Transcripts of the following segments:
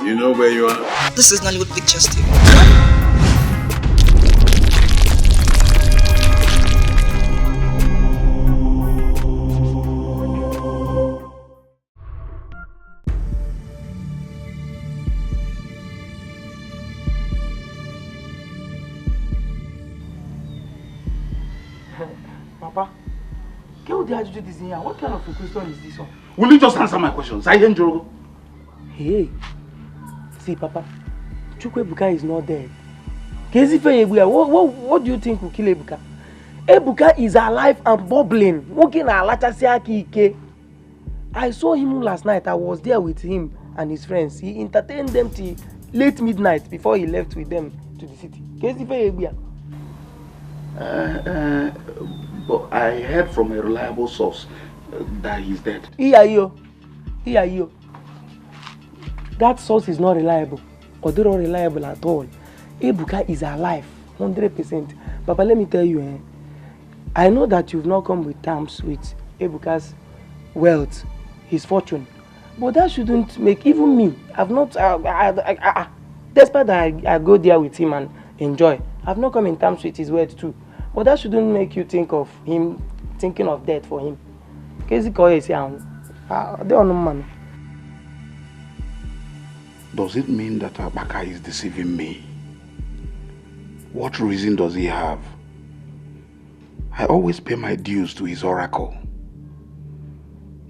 You know where you are? This is Nollywood Pictures TV. Papa, how did you do this in here? What kind of a question is this one? Will you just answer my questions? I enjoy. Hey, see, Papa, Chukwuebuka is not dead. What do you think will kill Ebuka? Ebuka is alive and bubbling. I saw him last night. I was there with him and his friends. He entertained them till late midnight before he left with them to the city. But I heard from a reliable source that he's dead. That source is not reliable, or they're not reliable at all. Ebuka is alive, 100%. Papa, let me tell you, I know that you've not come with terms with Ebuka's wealth, his fortune, but that shouldn't make even me. I've not, despite that I go there with him and enjoy, I've not come in terms with his wealth too. But that shouldn't make you think of him thinking of death for him. Does it mean that Abaka is deceiving me? What reason does he have? I always pay my dues to his oracle.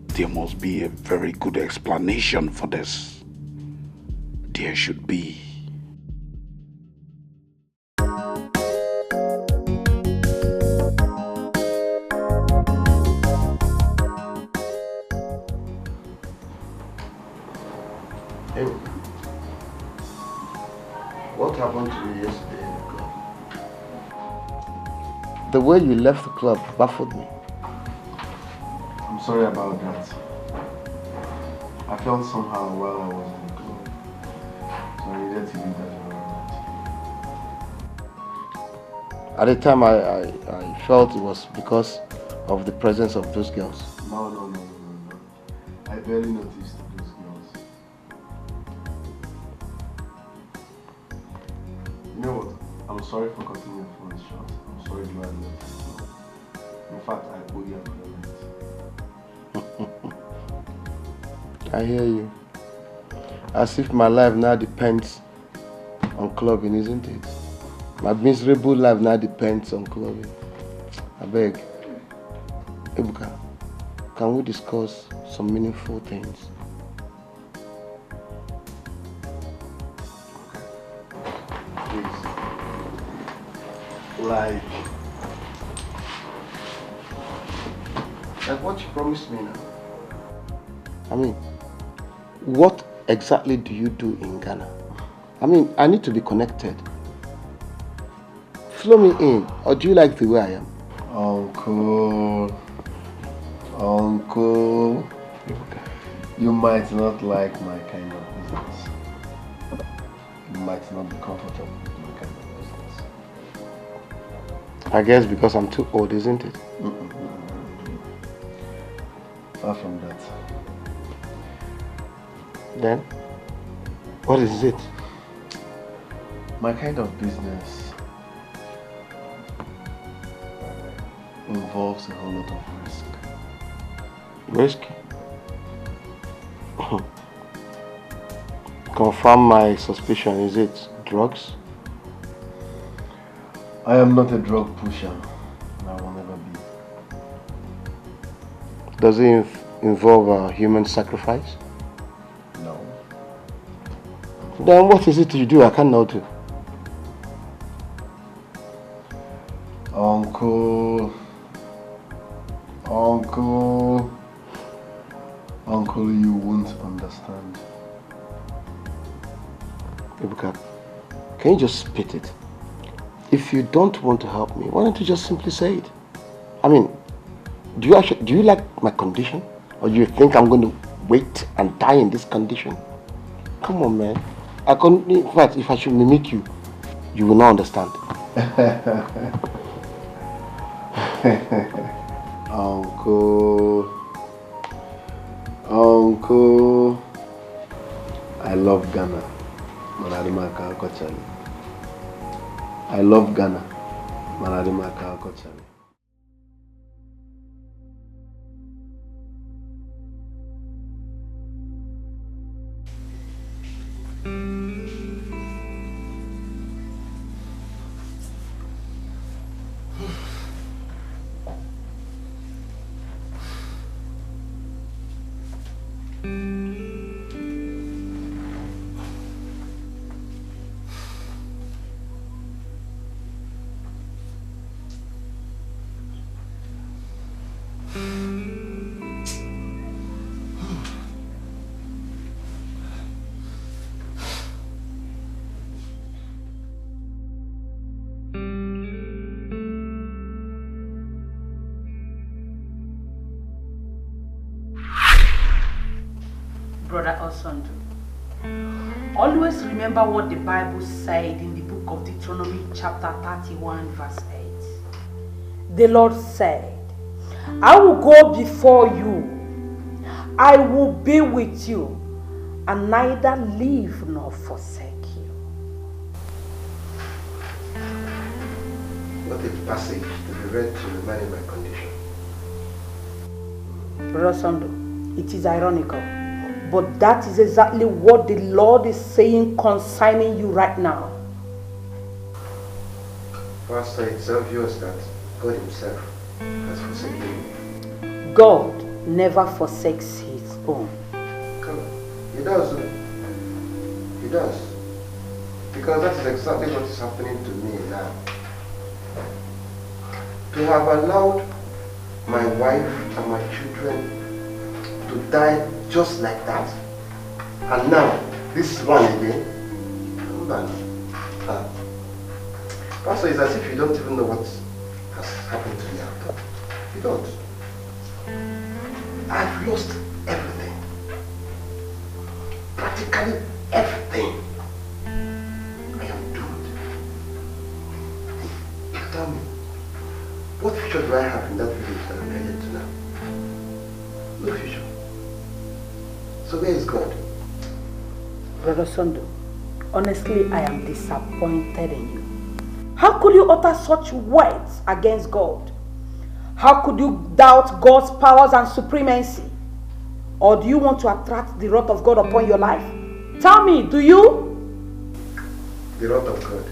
There must be a very good explanation for this. There should be. Hey, what happened to you yesterday in the club? The way you left the club baffled me. I'm sorry about that. I felt somehow while I was in the club, so I needed to leave that environment. At the time, I felt it was because of the presence of those girls. No. I barely noticed those girls. You know what? I'm sorry for cutting your phone short. I'm sorry you had left. In fact, I owe you an apology. I hear you. As if my life now depends on clubbing, isn't it? My miserable life now depends on clubbing. I beg. Ebuka, can we discuss some meaningful things? Please. Like what you promised me now. I mean, what exactly do you do in Ghana? I mean, I need to be connected. Flow me in, or do you like the way I am? Uncle, you might not like my kind of business. You might not be comfortable with my kind of business. I guess because I'm too old, isn't it? Far from that. Then, what is it? My kind of business involves a whole lot of risk. Risk? Confirm my suspicion, is it drugs? I am not a drug pusher, and I will never be. Does it involve human sacrifice? No. Then what is it you do I cannot do? Uncle, you won't understand. Ebuka, can you just spit it? If you don't want to help me, why don't you just simply say it? I mean, do you like my condition? Or do you think I'm going to wait and die in this condition? Come on, man. In fact, if I should mimic you, you will not understand. Uncle, I I love Ghana. I love Ghana. Brother Osando, always remember what the Bible said in the book of Deuteronomy chapter 31 verse 8. The Lord said, I will go before you, I will be with you, and neither leave nor forsake you. What a passage to be read to remind my condition. Brother Osando, it is ironical, but that is exactly what the Lord is saying concerning you right now. Pastor, it's obvious that God himself has forsaken me. God never forsakes his own. Come on. He does. He does. Because that is exactly what is happening to me now. To have allowed my wife and my children to die just like that. And now, this one again. Pastor, it's as if you don't even know what has happened to me after. You don't. I've lost everything. Practically everything. I am doomed. Tell me, what future do I have in that village that I'm headed to now? No future. So where is God? Brother Sondo, honestly, I am disappointed in you. How could you utter such words against God? How could you doubt God's powers and supremacy? Or do you want to attract the wrath of God upon your life? Tell me, do you? The wrath of God.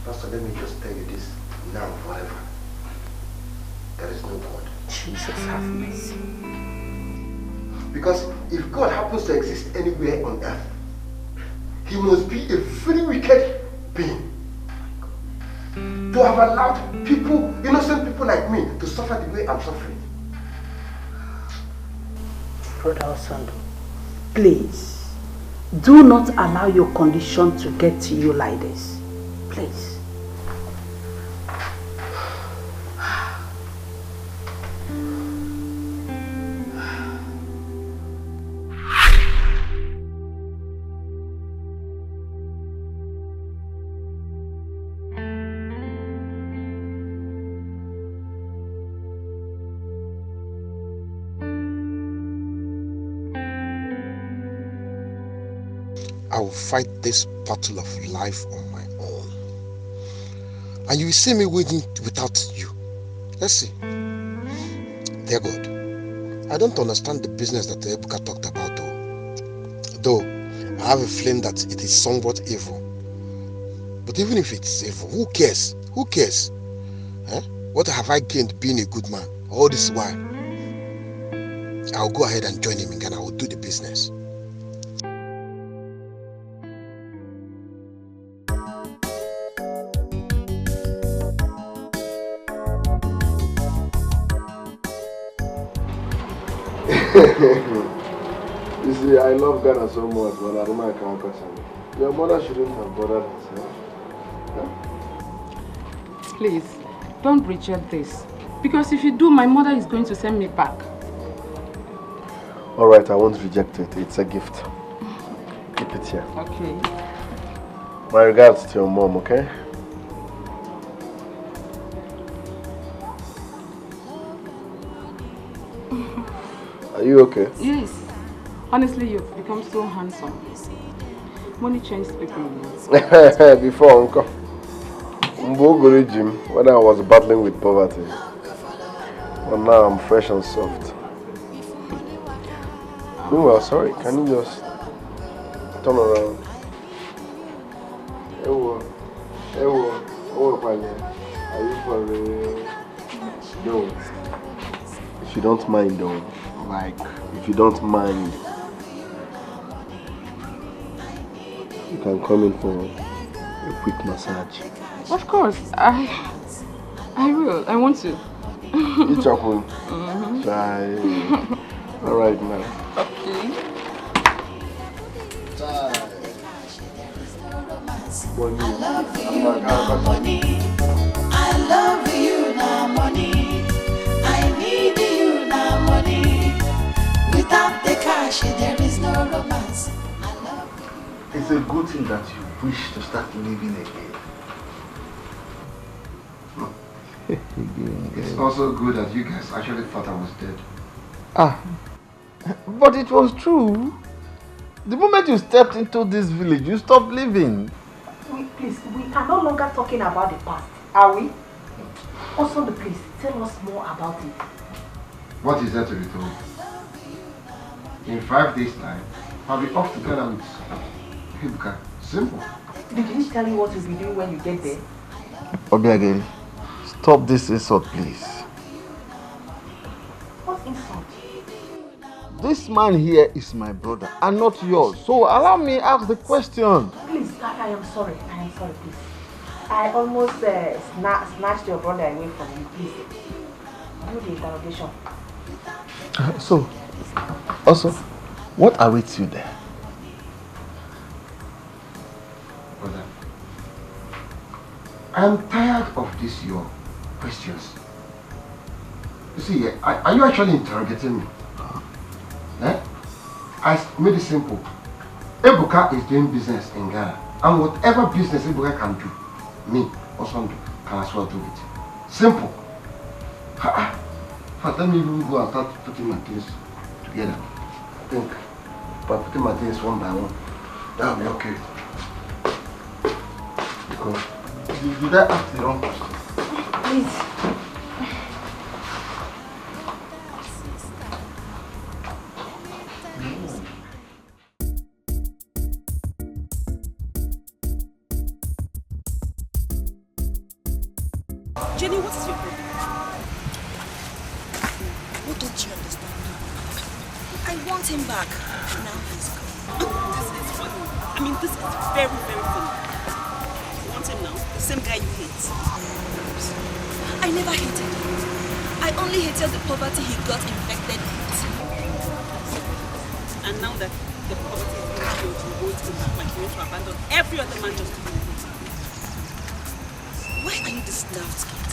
Pastor, let me just tell you this now forever. There is no God. Jesus have mercy. Because if God happens to exist anywhere on earth, he must be a very wicked being. To have allowed people, innocent people like me, to suffer the way I'm suffering. Brother Osando, please, do not allow your condition to get to you like this. Please. I will fight this battle of life on my own. And you will see me winning without you. Let's see. Dear God, I don't understand the business that Emeka talked about though. I have a feeling that it is somewhat evil. But even if it's evil, who cares? Who cares? Eh? What have I gained being a good man all this while? I'll go ahead and join him in Ghana. I will do the business. You see, I love Ghana so much, but I don't can't catch him. Your mother shouldn't have bothered herself. Huh? Please, don't reject this. Because if you do, my mother is going to send me back. Alright, I won't reject it. It's a gift. Keep it here. Okay. My regards to your mom, okay? Are you okay? Yes. Honestly, you've become so handsome. Money changed people. Before, Uncle. When I was battling with poverty. But now I'm fresh and soft. Meanwhile, sorry, can you just turn around? Ewo, are you for real? No. If you don't mind though, if you don't mind, you can come in for a quick massage. Of course, I will. I want to. Each of them. Try. All right, now. Okay. Money. I love you now, money. I love you now, money. I need you now, money. Without the cash, there is no romance. I love you. It's a good thing that you wish to start living again. It's also good that you guys actually thought I was dead. But it was true. The moment you stepped into this village, you stopped living. Please, we are no longer talking about the past, are we? Also, please, tell us more about it. What is there to be told? In 5 days' time, I'll be off together with Emeka. Simple. Did he tell you what you'll be doing when you get there? Obiageli, stop this insult, please. What insult? This man here is my brother and not yours. So allow me ask the question. Please, I am sorry. Please. I almost snatched your brother away from you. Please, do the interrogation. So, also, what awaits you there? Brother, I'm tired of these your questions. You see, are you actually interrogating me? Eh? I made it simple. Ebuka is doing business in Ghana, and whatever business Ebuka can do, me also can as well do it. Simple. Let me even go and start putting my things together. I think by putting my things one by one, that'll be okay. Because did I ask the wrong question? Please. Jenny, what is your problem? What don't you understand? I want him back. Now he's gone. This is funny. I mean, this is very, very funny. You want him now? The same guy you hate. I never hated him. I only hated the poverty he got infected with. And now that the poverty is being killed, you want him back like you want to abandon every other man just to be with him. Why are you this daft kid?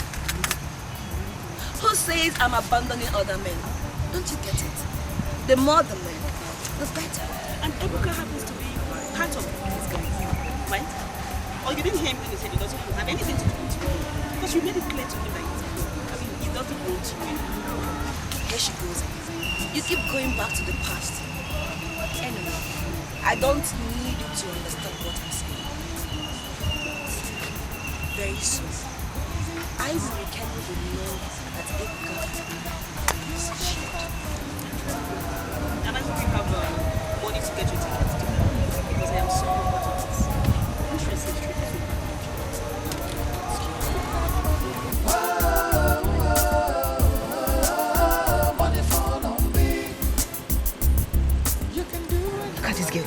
Who says I'm abandoning other men? Don't you get it? The more the men, the better. And Emeka happens to be part of these guys, right? Or you didn't hear him when he said he doesn't have anything to do with you. Because you made it clear to him that he doesn't want you anymore. Here she goes again. You keep going back to the past. Anyway, I don't need you to understand what I'm saying. Very soon, I will rekindle the love that Emeka has shared. And I hope you have money to get your tickets to them, because I am so interested to Look at this girl.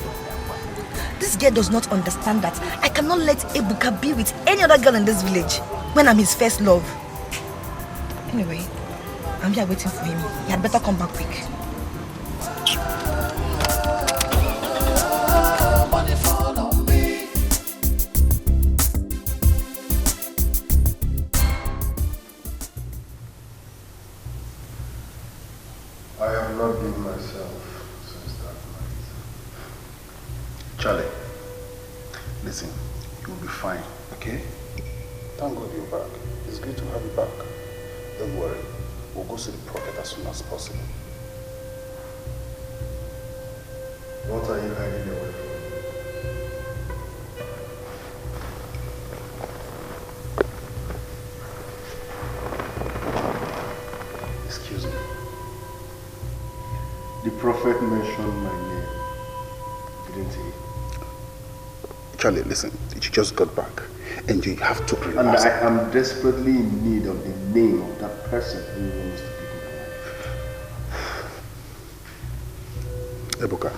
This girl does not understand that I cannot let Ebuka be with any other girl in this village when I'm his first love. Anyway, I'm here waiting for him. He had better come back quick. I have not been myself since that night. Charlie, listen, you will be fine, okay? Thank God you're back. It's good to have you back. Don't worry, we'll go see the prophet as soon as possible. What are you hiding away from? Excuse me. The prophet mentioned my name, didn't he? Charlie, listen, you just got back and you have to relax. And I am desperately in need of the name of that person who wants to take my life. Ebuka,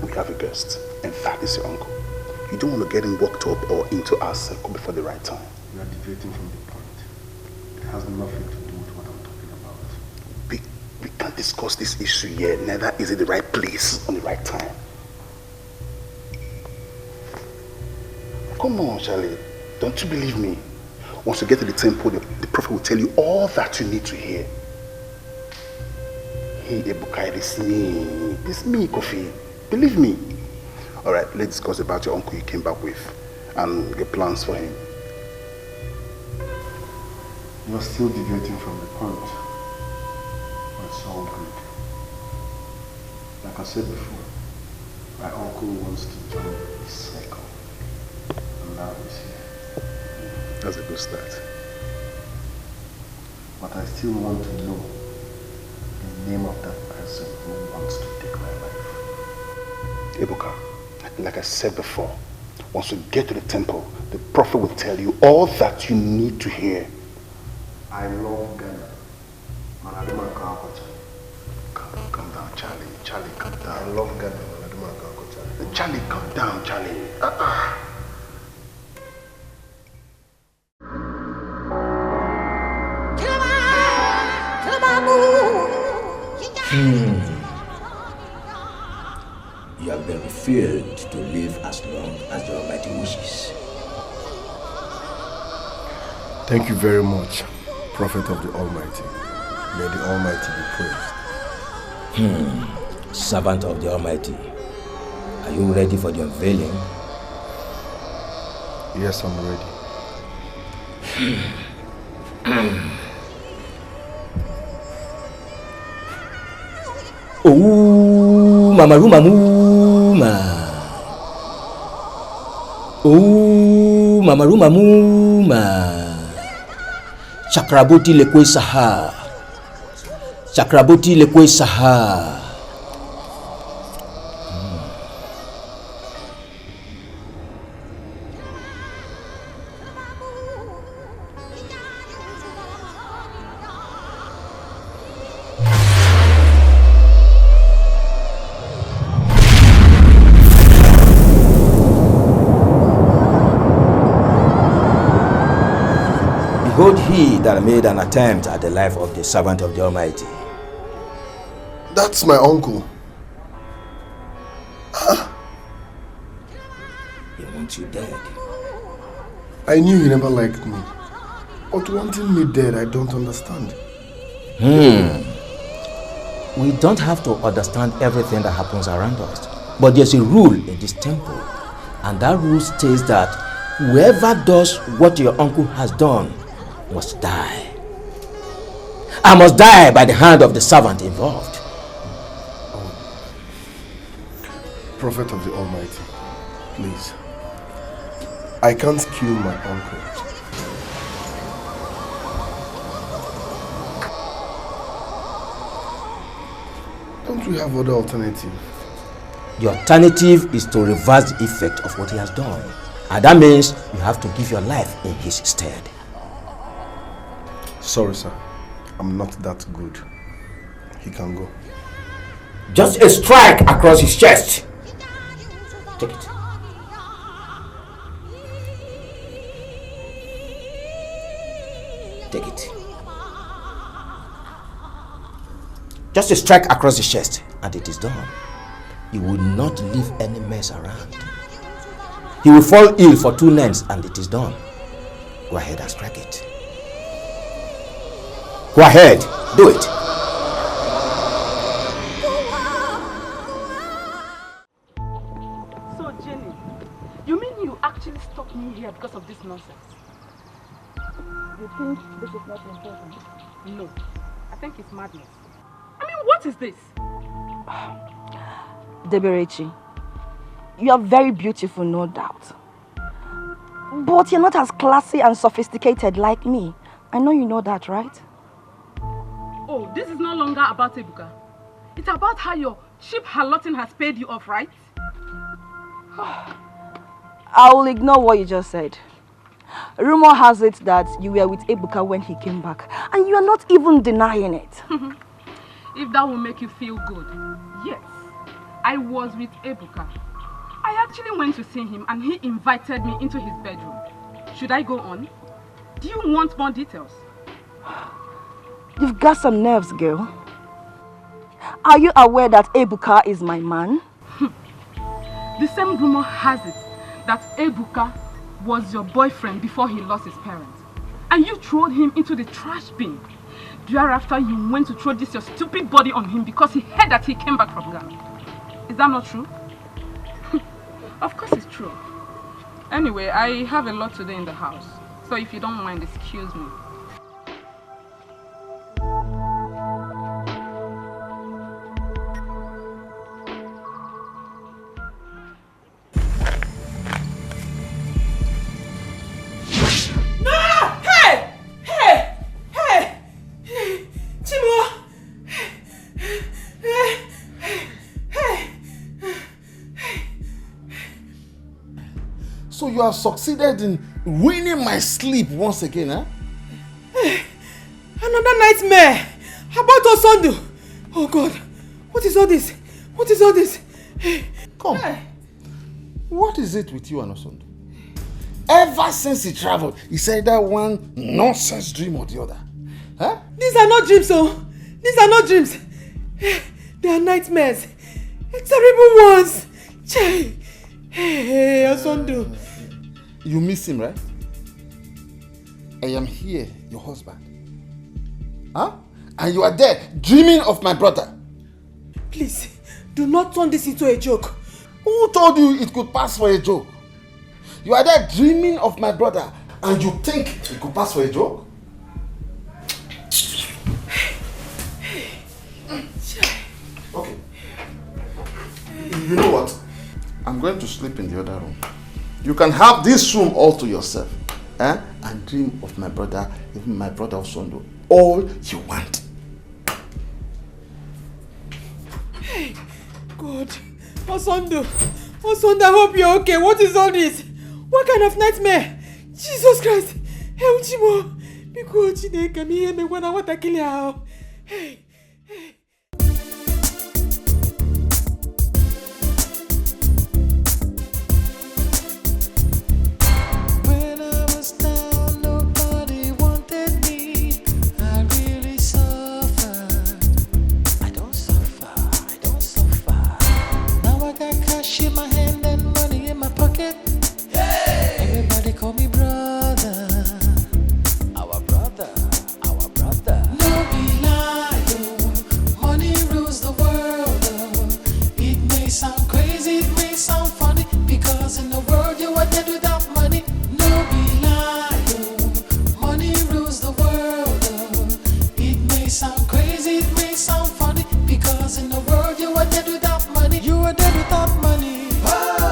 we have a guest, and that is your uncle. You don't want to get him worked up or into our circle before the right time. You are deviating from the point. It has nothing to do with what I'm talking about. We can't discuss this issue here, neither is it the right place on the right time. Come on, Charlie. Don't you believe me? Once you get to the temple, the prophet will tell you all that you need to hear. Hey, Ebuka, it's me. It's me, Kofi. Believe me. Alright, let's discuss about your uncle you came back with and get plans for him. You are still deviating from the point. But it's all good. Like I said before, my uncle wants to join the cycle. And now he's here. That's a good start. But I still want to know the name of that person who wants to take my life. Ebuka, like I said before, once you get to the temple, the prophet will tell you all that you need to hear. I love Ghana. Calm down, Charlie. Charlie, calm down. I love Ghana. Charlie, calm down, Charlie. You have been refilled to live as long as the Almighty wishes. Thank you very much, Prophet of the Almighty. May the Almighty be praised. Servant of the Almighty, are you ready for the unveiling? Yes, I'm ready. Oh, Mama Muma. Oh, Mama Muma. Chakrabuti lekwe saha. Chakrabuti lekwe saha. Behold he that made an attempt at the life of the servant of the Almighty. That's my uncle. He wants you dead. I knew he never liked me. But wanting me dead, I don't understand. We don't have to understand everything that happens around us. But there's a rule in this temple. And that rule states that whoever does what your uncle has done must die. I must die by the hand of the servant involved. Prophet of the Almighty, please. I can't kill my uncle. Don't we have other alternative? The alternative is to reverse the effect of what he has done. And that means you have to give your life in his stead. Sorry, sir. I'm not that good. He can go. Just a strike across his chest. Take it. Take it. Just a strike across his chest and it is done. He will not leave any mess around. He will fall ill for 2 nights and it is done. Go ahead and strike it. Go ahead, do it. So, Jenny, you mean you actually stopped me here because of this nonsense? You think this is not important? No, I think it's madness. I mean, what is this? Deberechi, you are very beautiful, no doubt. But you're not as classy and sophisticated like me. I know you know that, right? Oh, this is no longer about Ebuka. It's about how your cheap harlotting has paid you off, right? I will ignore what you just said. Rumor has it that you were with Ebuka when he came back, and you are not even denying it. If that will make you feel good, yes, I was with Ebuka. I actually went to see him and he invited me into his bedroom. Should I go on? Do you want more details? You've got some nerves, girl. Are you aware that Ebuka is my man? The same rumor has it that Ebuka was your boyfriend before he lost his parents. And you threw him into the trash bin. Thereafter, you went to throw this your stupid body on him because he heard that he came back from Ghana. Is that not true? Of course it's true. Anyway, I have a lot to do in the house. So if you don't mind, excuse me. So you have succeeded in ruining my sleep once again, huh? Hey, another nightmare about Osondu. Oh God, what is all this? What is all this? Come, what is it with you and Osondu? Ever since he traveled, he said that one nonsense dream or the other. Huh? These are not dreams, oh. These are not dreams. They are nightmares. Terrible ones. Hey, Osondu. You miss him, right? I am here, your husband. Huh? And you are there, dreaming of my brother. Please, do not turn this into a joke. Who told you it could pass for a joke? You are there dreaming of my brother, and you think it could pass for a joke? Okay. You know what? I'm going to sleep in the other room. You can have this room all to yourself. And dream of my brother, even my brother Osondu, all you want. Hey, God. Osondu, I hope you're okay. What is all this? What kind of nightmare? Jesus Christ. Hey, Uchimo. Because you can hear me when I want to kill you. Hey. In the world you were dead without money. You were dead without money. Oh.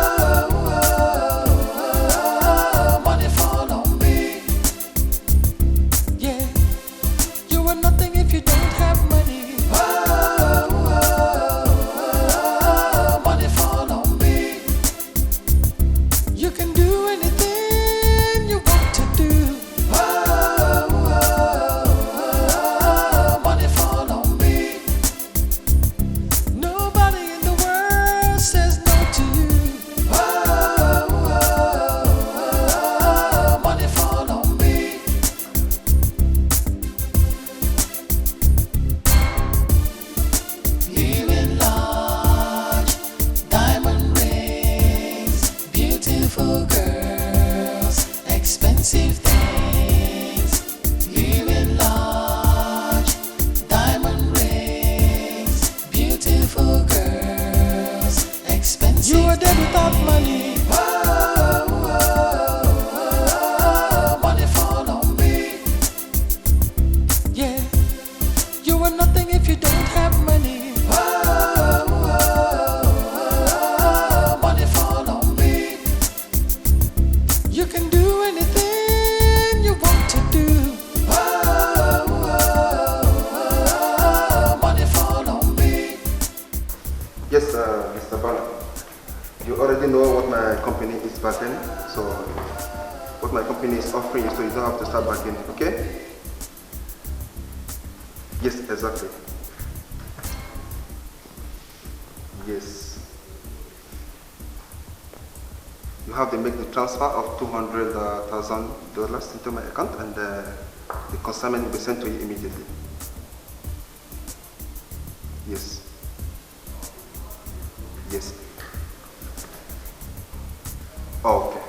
You already know what my company is bargaining, so what my company is offering you, so you don't have to start bargaining, okay? Yes, exactly. Yes. You have to make the transfer of $200,000 into my account, and the consignment will be sent to you immediately. Yes. Yes. Okay.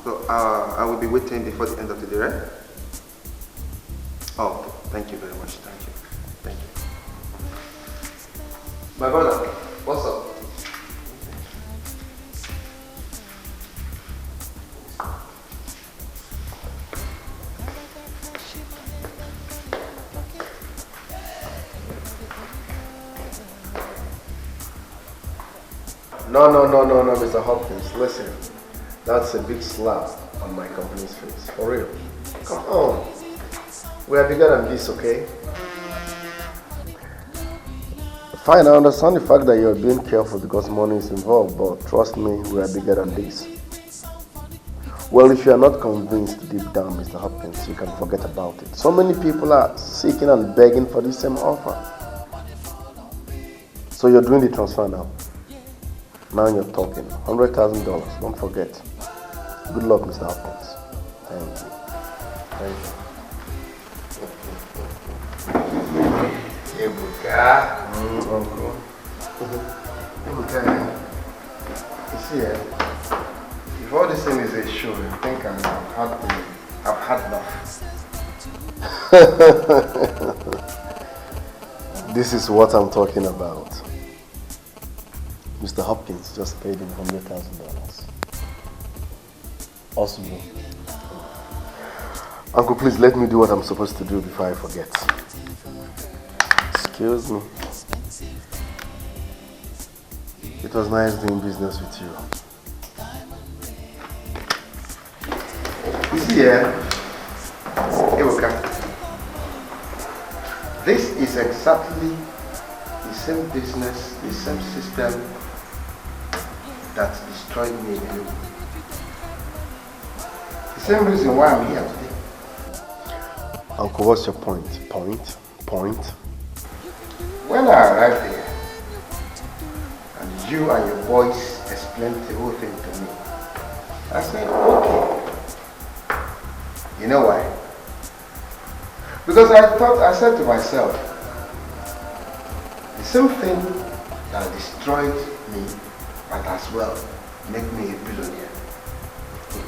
So I will be waiting before the end of the day, right? Okay. Thank you very much. Thank you. My brother, what's up? No, Mr. Hopkins, listen. That's a big slap on my company's face. For real. Come on. We are bigger than this, okay? Fine, I understand the fact that you're being careful because money is involved, but trust me, we are bigger than this. Well, if you are not convinced deep down, Mr. Hopkins, you can forget about it. So many people are seeking and begging for the same offer. So you're doing the transfer now. Now you're talking. $100,000, don't forget. Good luck, Mr. Hopkins. Thank you. Ebuka. Uncle. Ebuka. You see, if all this thing is a show, I think I've had enough. This is what I'm talking about. Mr. Hopkins just paid him $100,000. Awesome. Uncle, please let me do what I'm supposed to do before I forget. Excuse me. It was nice doing business with you. You see here, Ebuka, this is exactly the same business, the same system that destroyed me in you. The same reason why I'm here today. Uncle, what's your point? Point? When I arrived there, and you and your boys explained the whole thing to me, I said, okay. You know why? Because I said to myself, the same thing that destroyed me might as well make me a billionaire.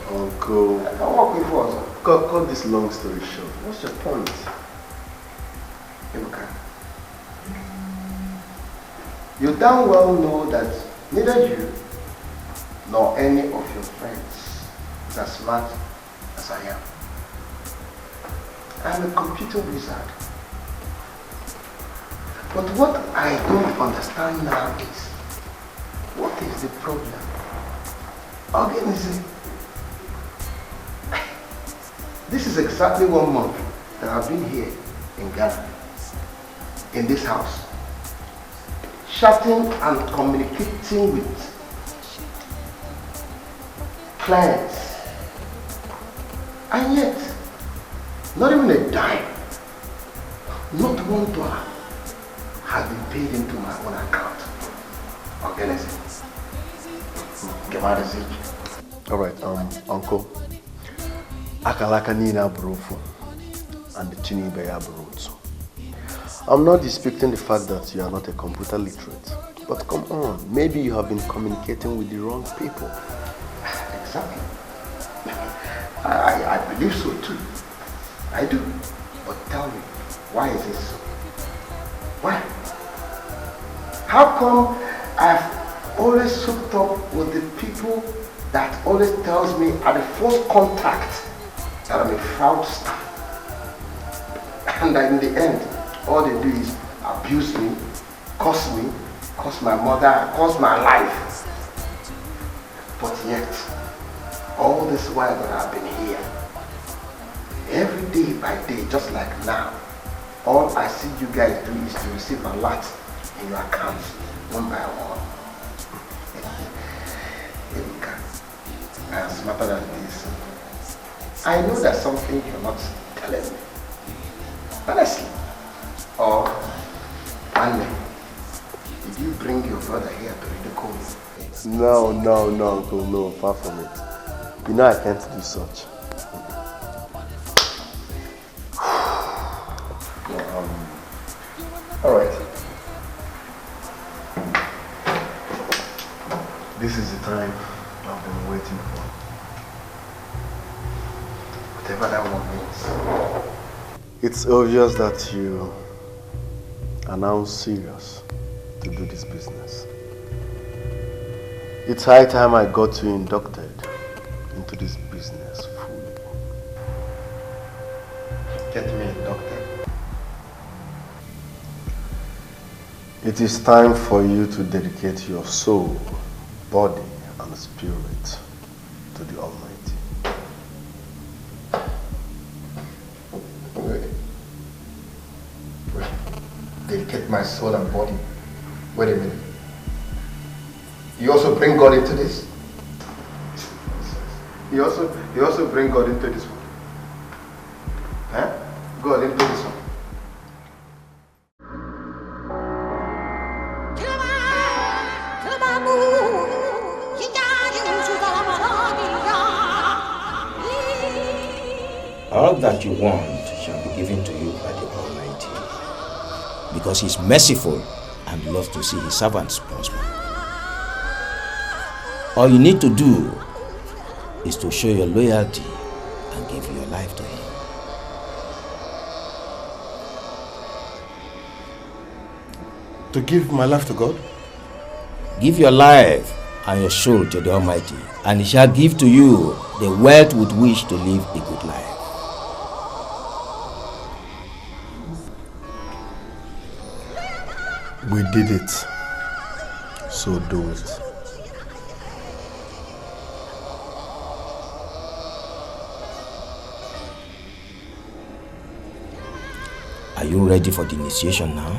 Uncle, I can work with us. cut this long story short. What's your point? Emeka, you damn well know that neither you nor any of your friends is as smart as I am. I'm a computer wizard. But what I don't understand now is, what is the problem? Organism. This is exactly 1 month that I've been here in Ghana, in this house, chatting and communicating with clients, and yet, not even a dime, not $1 has been paid into my own account. Organism. Alright, Uncle. Akalaka Nina Burufu and the Chinibeya Burutu. I'm not disputing the fact that you are not a computer literate. But come on, maybe you have been communicating with the wrong people. Exactly. I believe so too. I do. But tell me, why is this so? Why? How come I've always hooked up with the people that always tells me at the first contact that I'm a fraudster? And in the end, all they do is abuse me, curse my mother, curse my life. But yet, all this while that I've been here, every day by day, just like now, all I see you guys do is to receive a lot in your accounts, one by one. am smarter than this. I know there's something you're not telling me. Honestly. Or, Anne, did you bring your brother here to ridicule me? No, Uncle, no, far from it. You know I can't do such. Alright. This is the time I've been waiting for. Whatever that one means. It's obvious that you are now serious to do this business. It's high time I got you inducted into this business fully. Get me inducted. It is time for you to dedicate your soul, body, and spirit to the Almighty. Wait. Dedicate my soul and body. Wait a minute. You also bring God into this? You also bring God into this one? Huh? God into this one? All that you want shall be given to you by the Almighty, because He is merciful and loves to see His servants prosper. All you need to do is to show your loyalty and give your life to Him. To give my life to God? Give your life and your soul to the Almighty, and He shall give to you the wealth with which to live a good life. We did it, so do it. Are you ready for the initiation now?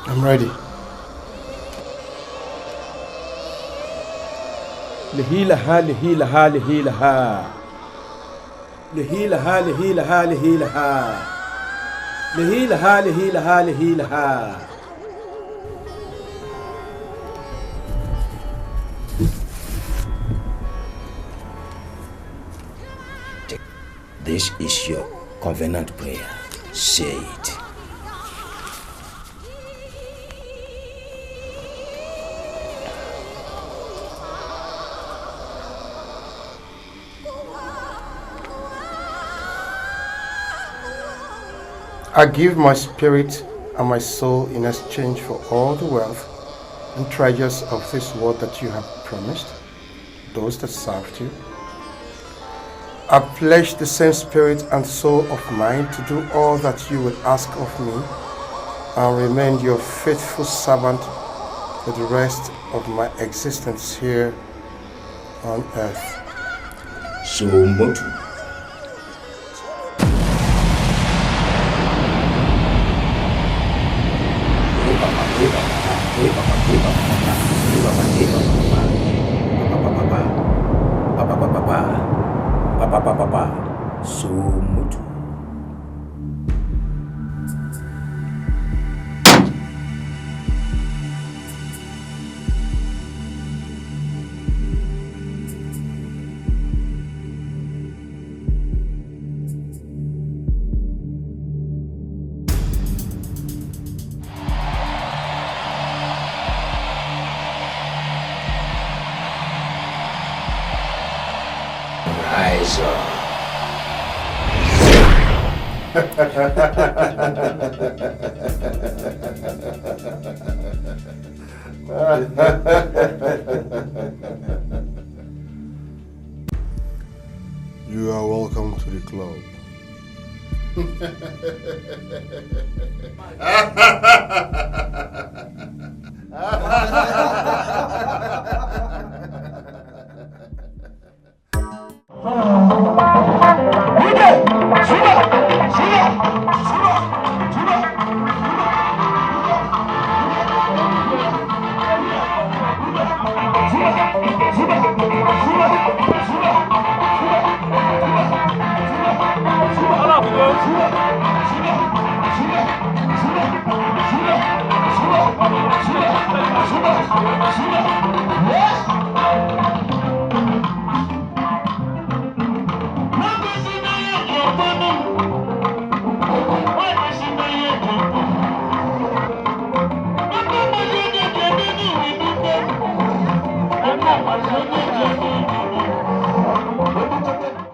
I'm ready. Lihilaha, lihilaha, lihilaha. Lihilaha, lihilaha, lihilaha. Lihilaha, lihilaha, lihilaha. This is your covenant prayer. Say it. I give my spirit and my soul in exchange for all the wealth and treasures of this world that you have promised, those that served you. I pledge the same spirit and soul of mine to do all that you would ask of me and remain your faithful servant for the rest of my existence here on earth. So Motu. So Motu. Rise up. You are welcome to the club.